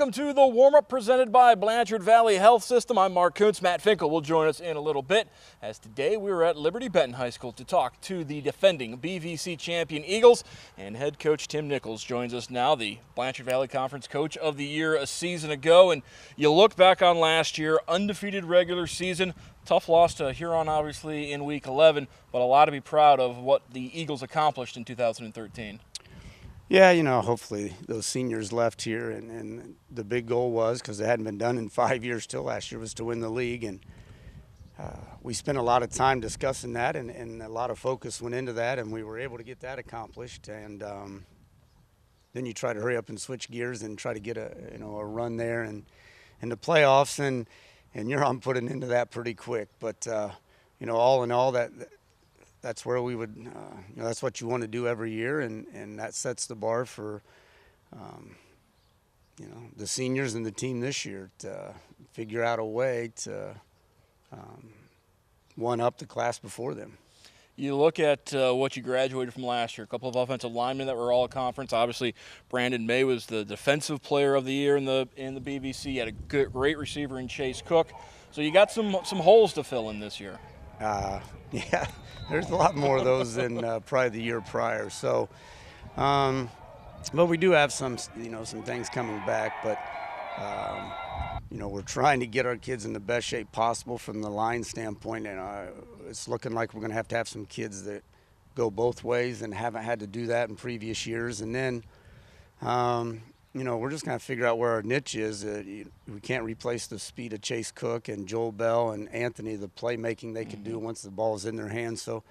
Welcome to the warm-up presented by Blanchard Valley Health System. I'm Mark Kuntz. Matt Finkel will join us in a little bit, as today we were at Liberty-Benton High School to talk to the defending BVC champion Eagles, and head coach Tim Nichols joins us now, the Blanchard Valley Conference Coach of the Year a season ago. And you look back on last year, undefeated regular season, tough loss to Huron obviously in Week 11, but a lot to be proud of what the Eagles accomplished in 2013. Yeah, you know, hopefully those seniors left here, and the big goal was, because it hadn't been done in 5 years till last year, was to win the league. And we spent a lot of time discussing that, and a lot of focus went into that, and we were able to get that accomplished. And then you try to hurry up and switch gears and try to get a run there and the playoffs, and Huron put an end to that pretty quick. But all in all, that's where we would, that's what you want to do every year, and that sets the bar for, the seniors and the team this year to figure out a way to one-up the class before them. You look at what you graduated from last year, a couple of offensive linemen that were all conference. Obviously, Brandon May was the defensive player of the year in the BVC. You had a great receiver in Chase Cook. So you got some holes to fill in this year. Yeah, there's a lot more of those than probably the year prior. So, but we do have some things coming back. But, we're trying to get our kids in the best shape possible from the line standpoint. And it's looking like we're going to have some kids that go both ways and haven't had to do that in previous years. And then, we're just going to figure out where our niche is. We can't replace the speed of Chase Cook and Joel Bell and Anthony, the playmaking they can do once the ball is in their hands. So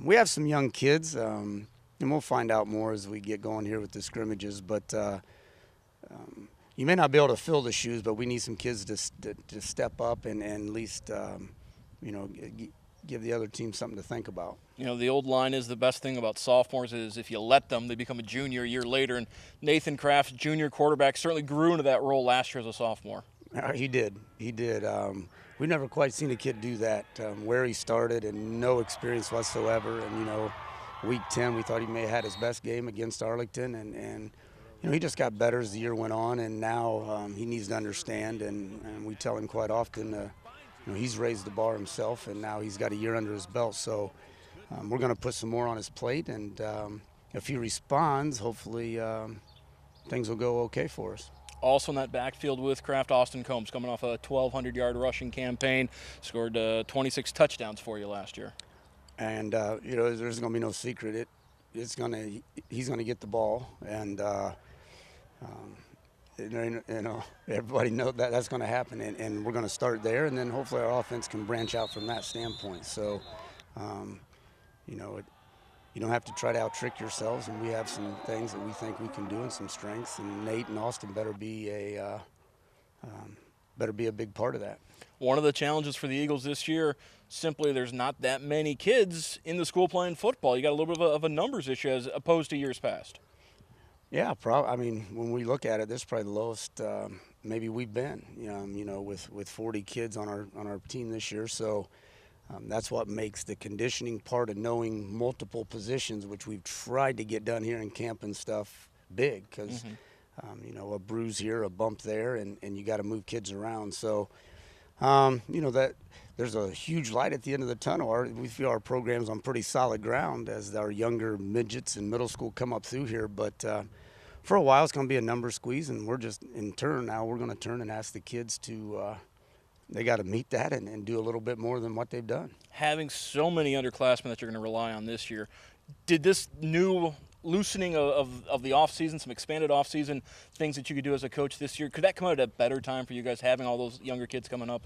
we have some young kids, and we'll find out more as we get going here with the scrimmages. But you may not be able to fill the shoes, but we need some kids to step up and at least, give the other team something to think about. The old line is the best thing about sophomores is if you let them, they become a junior a year later. And Nathan Kraft, junior quarterback, certainly grew into that role last year as a sophomore. He did. We've never quite seen a kid do that, where he started and no experience whatsoever. And, week 10, we thought he may have had his best game against Arlington. And he just got better as the year went on. And now he needs to understand, and we tell him quite often, he's raised the bar himself, and now he's got a year under his belt. So we're going to put some more on his plate, and if he responds, hopefully things will go okay for us. Also in that backfield with Kraft, Austin Combs, coming off a 1,200-yard rushing campaign, scored 26 touchdowns for you last year. And there's going to be no secret. He's going to get the ball, and everybody knows that's going to happen, and we're going to start there, and then hopefully our offense can branch out from that standpoint. So, you don't have to try to out-trick yourselves, and we have some things that we think we can do and some strengths, and Nate and Austin better be a big part of that. One of the challenges for the Eagles this year, simply there's not that many kids in the school playing football. You got a little bit of a numbers issue as opposed to years past. Yeah, when we look at it, this is probably the lowest maybe we've been, with 40 kids on our team this year. So that's what makes the conditioning part of knowing multiple positions, which we've tried to get done here in camp and stuff, big, because, a bruise here, a bump there, and you got to move kids around. So, that there's a huge light at the end of the tunnel. We feel our program's on pretty solid ground as our younger midgets in middle school come up through here. But for a while, it's going to be a number squeeze, and we're just in turn now. We're going to turn and ask the kids to they got to meet that and do a little bit more than what they've done. Having so many underclassmen that you're going to rely on this year, did this new loosening of the offseason, some expanded offseason things that you could do as a coach this year, could that come out at a better time for you guys having all those younger kids coming up?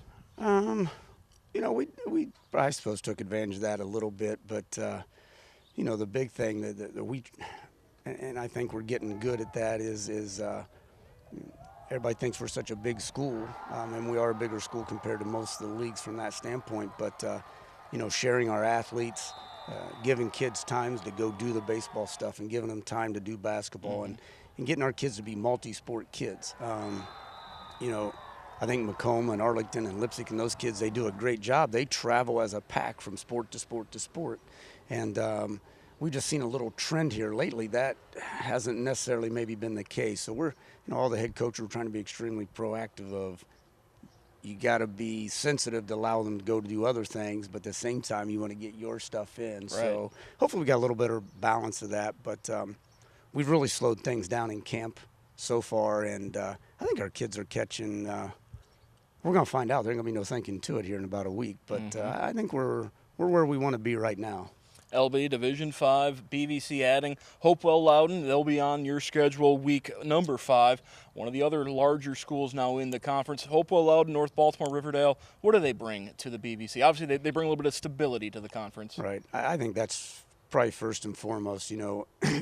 We I suppose took advantage of that a little bit, but the big thing that we, and I think we're getting good at that is everybody thinks we're such a big school, and we are a bigger school compared to most of the leagues from that standpoint. But sharing our athletes, giving kids times to go do the baseball stuff, and giving them time to do basketball, and getting our kids to be multi-sport kids. I think Macomb and Arlington and Lipsick and those kids, they do a great job. They travel as a pack from sport to sport to sport. And we've just seen a little trend here lately that hasn't necessarily maybe been the case. So we're, all the head coaches are trying to be extremely proactive of, you got to be sensitive to allow them to go to do other things, but at the same time, you want to get your stuff in. Right. So hopefully we got a little better balance of that. But we've really slowed things down in camp so far, and I think our kids are catching. We're going to find out. There's going to be no thinking to it here in about a week. But I think we're where we want to be right now. LB, Division 5, BVC adding Hopewell Loudon. They'll be on your schedule week number 5. One of the other larger schools now in the conference. Hopewell Loudon, North Baltimore, Riverdale. What do they bring to the BVC? Obviously, they bring a little bit of stability to the conference. Right. I think that's probably first and foremost.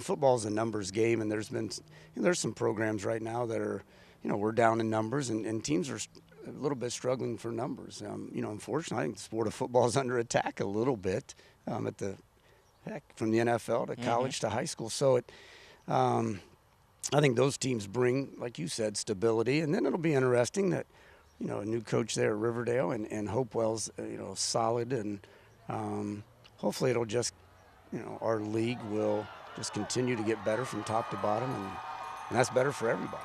Football's a numbers game, and there's some programs right now that are, we're down in numbers, and teams are a little bit struggling for numbers. Unfortunately, I think the sport of football is under attack a little bit from the NFL to college to high school. So I think those teams bring, like you said, stability. And then it'll be interesting that, a new coach there at Riverdale and Hopewell's, solid. And hopefully it'll just, our league will just continue to get better from top to bottom. And that's better for everybody.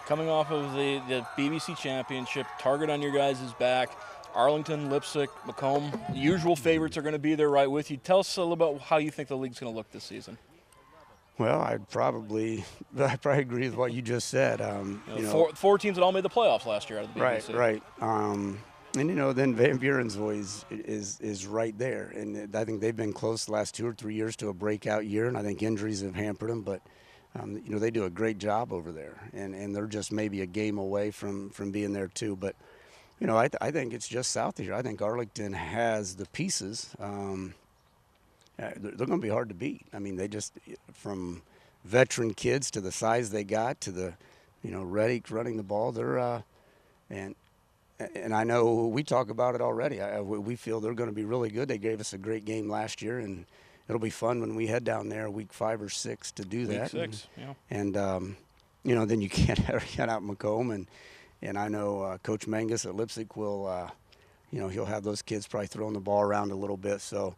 Coming off of the BBC Championship, target on your guys' back. Arlington, Lipsick, Macomb, the usual favorites are going to be there right with you. Tell us a little about how you think the league's going to look this season. Well, I probably agree with what you just said. Four teams that all made the playoffs last year out of the BBC. Right. And then Van Buren's always is right there, and I think they've been close the last 2 or 3 years to a breakout year, and I think injuries have hampered them, but they do a great job over there, and they're just maybe a game away from being there too, but. I think it's just south of here. I think Arlington has the pieces. They're going to be hard to beat. I mean, they just, from veteran kids to the size they got to the, Reddick running the ball, they're, and I know we talk about it already. We feel they're going to be really good. They gave us a great game last year, and it'll be fun when we head down there week 5 or 6 to do that. Week 6, yeah. And then you can't get out Macomb, and I know Coach Mangus at Lipsick will, he'll have those kids probably throwing the ball around a little bit. So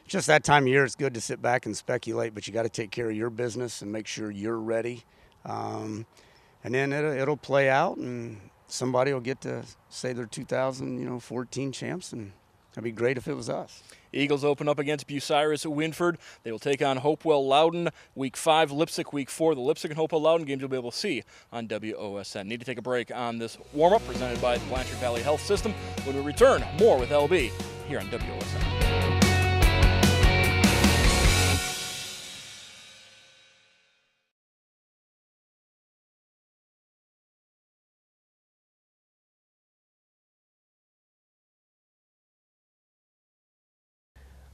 just that time of year, it's good to sit back and speculate, but you got to take care of your business and make sure you're ready. And then it'll play out, and somebody will get to say they're 2014 champs, and that'd be great if it was us. Eagles open up against Bucyrus Winford. They will take on Hopewell Loudon week 5, Lipsick week 4. The Lipsick and Hopewell Loudon games you'll be able to see on WOSN. Need to take a break on this warm-up presented by the Blanchard Valley Health System. When we return, more with LB here on WOSN.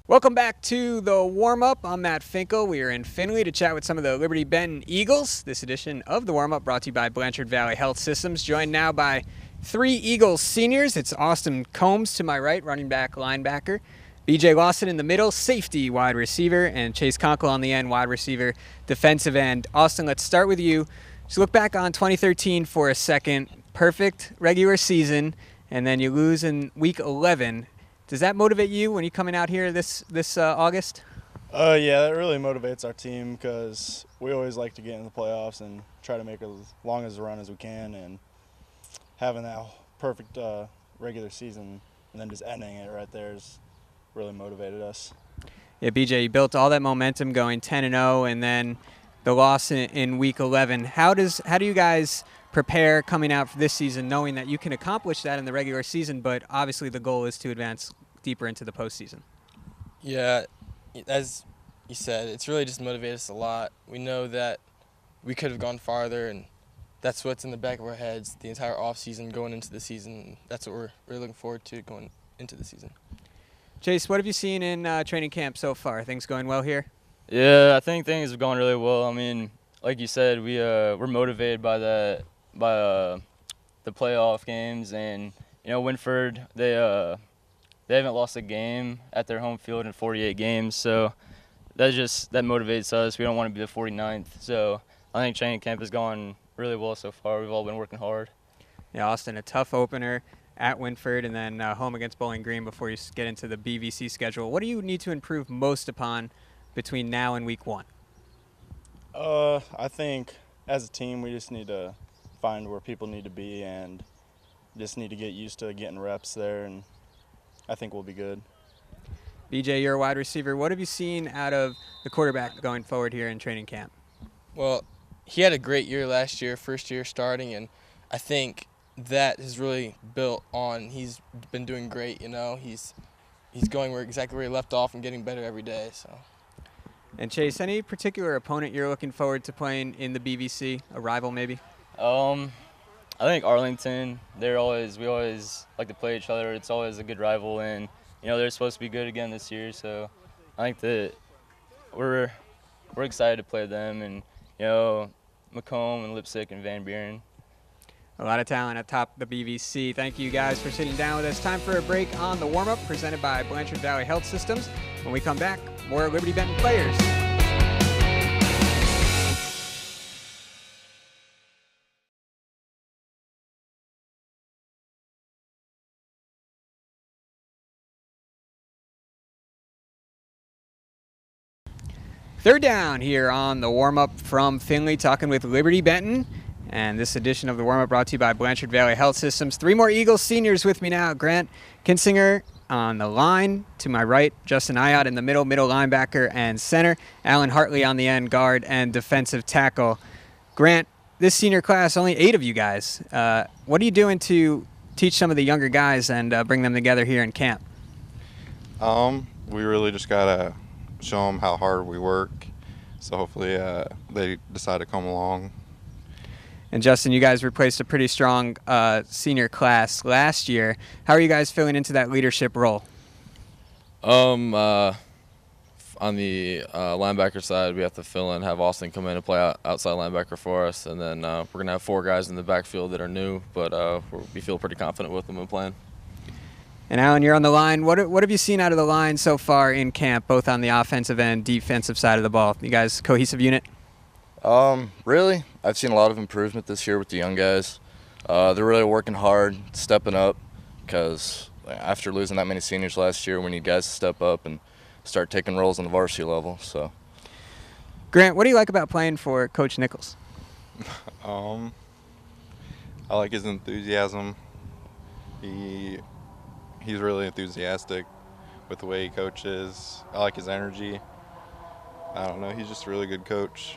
Welcome back to the warm-up. I'm Matt Finkel. We are in Findlay to chat with some of the Liberty-Benton Eagles. This edition of the warm-up brought to you by Blanchard Valley Health Systems. Joined now by 3 Eagles seniors. It's Austin Combs to my right, running back, linebacker. BJ Lawson in the middle, safety, wide receiver. And Chase Conkle on the end, wide receiver, defensive end. Austin, let's start with you. Just look back on 2013 for a second. Perfect regular season, and then you lose in week 11. Does that motivate you when you're coming out here this August? Yeah, that really motivates our team because we always like to get in the playoffs and try to make as long as a run as we can. And having that perfect regular season and then just ending it right there has really motivated us. Yeah, BJ, you built all that momentum going 10-0, and then the loss in week 11. How do you guys prepare coming out for this season, knowing that you can accomplish that in the regular season, but obviously the goal is to advance deeper into the postseason? Yeah, as you said, it's really just motivated us a lot. We know that we could have gone farther, and that's what's in the back of our heads the entire offseason going into the season. That's what we're really looking forward to going into the season. Chase, what have you seen in training camp so far? Things going well here? Yeah, I think things have gone really well. I mean, like you said, we're motivated by the playoff games, and Winford, they haven't lost a game at their home field in 48 games, so that motivates us. We don't want to be the 49th, so I think training camp has gone really well so far. We've all been working hard. Yeah, Austin, a tough opener at Winford and then home against Bowling Green before you get into the BVC schedule. What do you need to improve most upon between now and week 1? I think as a team we just need to find where people need to be and just need to get used to getting reps there, and I think we'll be good. BJ, you're a wide receiver. What have you seen out of the quarterback going forward here in training camp? Well, he had a great year last year, first year starting, and I think that has really built on. He's been doing great, you know. He's going exactly where he left off and getting better every day. So. And Chase, any particular opponent you're looking forward to playing in the BVC? A rival, maybe? I think Arlington. We always like to play each other. It's always a good rival, and they're supposed to be good again this year. So I think that we're excited to play them, and Macomb and Lipsick and Van Buren. A lot of talent at top of the BVC. Thank you guys for sitting down with us. Time for a break on the warm-up presented by Blanchard Valley Health Systems. When we come back, more Liberty-Benton players. Third down here on the warm-up from Findlay, talking with Liberty-Benton. And this edition of the warm-up brought to you by Blanchard Valley Health Systems. 3 more Eagles seniors with me now. Grant Kinsinger on the line to my right, Justin Ayat in the middle linebacker and center, Alan Hartley on the end, guard and defensive tackle. Grant, this senior class, only 8 of you guys. What are you doing to teach some of the younger guys and bring them together here in camp? We really just got to show them how hard we work, so hopefully they decide to come along. And Justin, you guys replaced a pretty strong senior class last year. How are you guys filling into that leadership role? On the linebacker side, we have to fill in, have Austin come in and play outside linebacker for us, and then we're going to have 4 guys in the backfield that are new, but we feel pretty confident with them and playing. And Alan, you're on the line. What have you seen out of the line so far in camp, both on the offensive and defensive side of the ball? You guys cohesive unit? Really, I've seen a lot of improvement this year with the young guys. They're really working hard, stepping up, because after losing that many seniors last year, we need guys to step up and start taking roles on the varsity level. So, Grant, what do you like about playing for Coach Nichols? I like his enthusiasm. He's really enthusiastic with the way he coaches. I like his energy. I don't know, he's just a really good coach.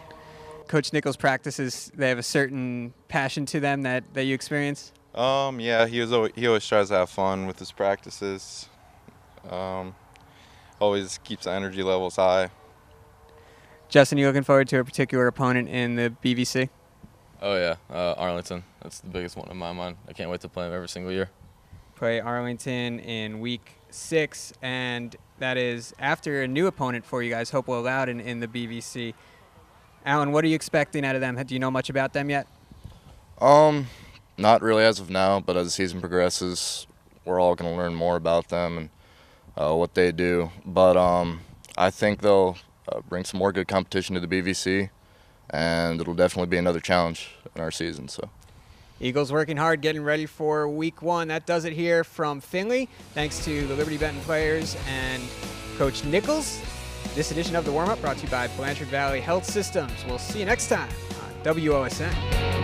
Coach Nichols' practices, they have a certain passion to them that you experience? Yeah, he always tries to have fun with his practices. Always keeps the energy levels high. Justin, you looking forward to a particular opponent in the BVC? Oh yeah, Arlington. That's the biggest one in my mind. I can't wait to play them every single year. Play Arlington in week 6, and that is after a new opponent for you guys, Hopewell Loudon in the BVC. Alan, what are you expecting out of them? Do you know much about them yet? Not really as of now, but as the season progresses, we're all going to learn more about them and what they do. But I think they'll bring some more good competition to the BVC, and it'll definitely be another challenge in our season. So, Eagles working hard, getting ready for week 1. That does it here from Findlay. Thanks to the Liberty-Benton players and Coach Nichols. This edition of the warm-up brought to you by Blanchard Valley Health Systems. We'll see you next time on WOSN.